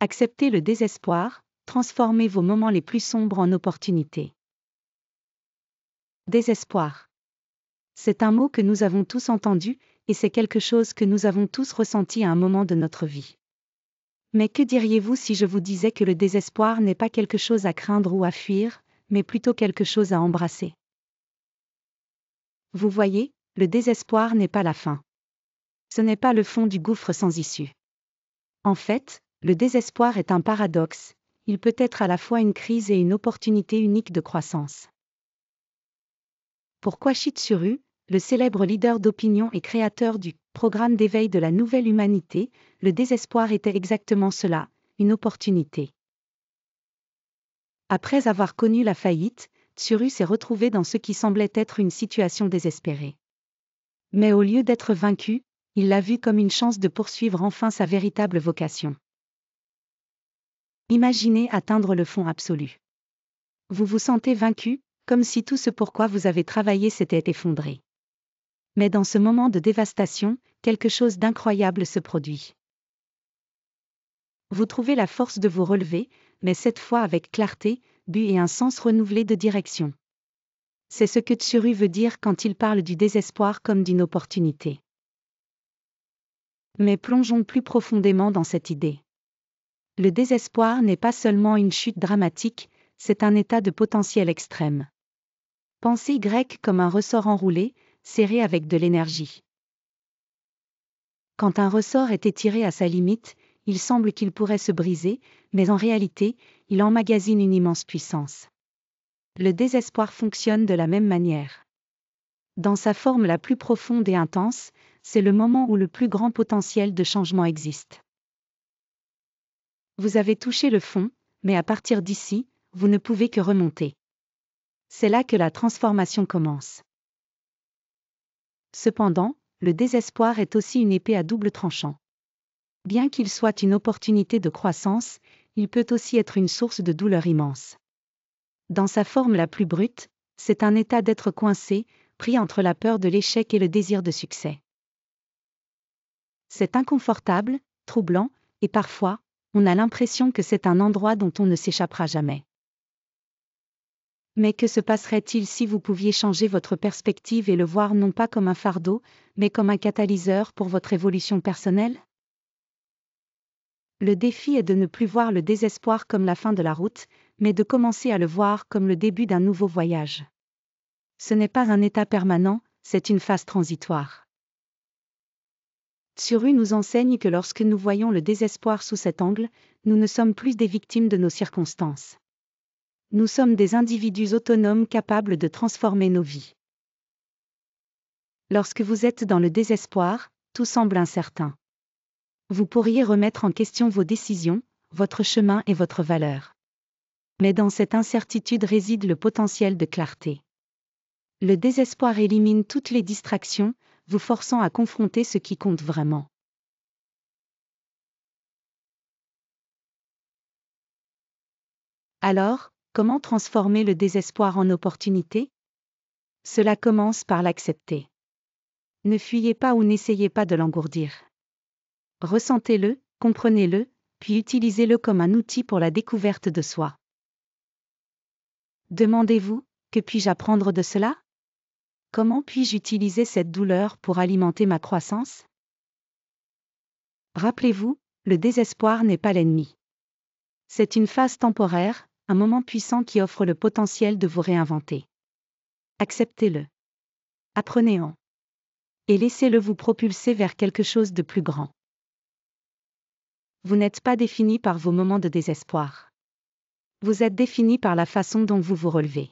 Acceptez le désespoir, transformez vos moments les plus sombres en opportunités. Désespoir. C'est un mot que nous avons tous entendu, et c'est quelque chose que nous avons tous ressenti à un moment de notre vie. Mais que diriez-vous si je vous disais que le désespoir n'est pas quelque chose à craindre ou à fuir, mais plutôt quelque chose à embrasser? Vous voyez, le désespoir n'est pas la fin. Ce n'est pas le fond du gouffre sans issue. En fait, le désespoir est un paradoxe, il peut être à la fois une crise et une opportunité unique de croissance. Pour Kwasi Tsuru, le célèbre leader d'opinion et créateur du programme d'éveil de la nouvelle humanité, le désespoir était exactement cela, une opportunité. Après avoir connu la faillite, Tsuru s'est retrouvé dans ce qui semblait être une situation désespérée. Mais au lieu d'être vaincu, il l'a vu comme une chance de poursuivre enfin sa véritable vocation. Imaginez atteindre le fond absolu. Vous vous sentez vaincu, comme si tout ce pourquoi vous avez travaillé s'était effondré. Mais dans ce moment de dévastation, quelque chose d'incroyable se produit. Vous trouvez la force de vous relever, mais cette fois avec clarté, but et un sens renouvelé de direction. C'est ce que Tsuru veut dire quand il parle du désespoir comme d'une opportunité. Mais plongeons plus profondément dans cette idée. Le désespoir n'est pas seulement une chute dramatique, c'est un état de potentiel extrême. Pensez Y comme un ressort enroulé, serré avec de l'énergie. Quand un ressort est étiré à sa limite, il semble qu'il pourrait se briser, mais en réalité, il emmagasine une immense puissance. Le désespoir fonctionne de la même manière. Dans sa forme la plus profonde et intense, c'est le moment où le plus grand potentiel de changement existe. Vous avez touché le fond, mais à partir d'ici, vous ne pouvez que remonter. C'est là que la transformation commence. Cependant, le désespoir est aussi une épée à double tranchant. Bien qu'il soit une opportunité de croissance, il peut aussi être une source de douleur immense. Dans sa forme la plus brute, c'est un état d'être coincé, pris entre la peur de l'échec et le désir de succès. C'est inconfortable, troublant, et parfois, on a l'impression que c'est un endroit dont on ne s'échappera jamais. Mais que se passerait-il si vous pouviez changer votre perspective et le voir non pas comme un fardeau, mais comme un catalyseur pour votre évolution personnelle? Le défi est de ne plus voir le désespoir comme la fin de la route, mais de commencer à le voir comme le début d'un nouveau voyage. Ce n'est pas un état permanent, c'est une phase transitoire. Tsuru nous enseigne que lorsque nous voyons le désespoir sous cet angle, nous ne sommes plus des victimes de nos circonstances. Nous sommes des individus autonomes capables de transformer nos vies. Lorsque vous êtes dans le désespoir, tout semble incertain. Vous pourriez remettre en question vos décisions, votre chemin et votre valeur. Mais dans cette incertitude réside le potentiel de clarté. Le désespoir élimine toutes les distractions, vous forçant à confronter ce qui compte vraiment. Alors, comment transformer le désespoir en opportunité? Cela commence par l'accepter. Ne fuyez pas ou n'essayez pas de l'engourdir. Ressentez-le, comprenez-le, puis utilisez-le comme un outil pour la découverte de soi. Demandez-vous, que puis-je apprendre de cela? Comment puis-je utiliser cette douleur pour alimenter ma croissance? Rappelez-vous, le désespoir n'est pas l'ennemi. C'est une phase temporaire, un moment puissant qui offre le potentiel de vous réinventer. Acceptez-le. Apprenez-en. Et laissez-le vous propulser vers quelque chose de plus grand. Vous n'êtes pas défini par vos moments de désespoir. Vous êtes défini par la façon dont vous vous relevez.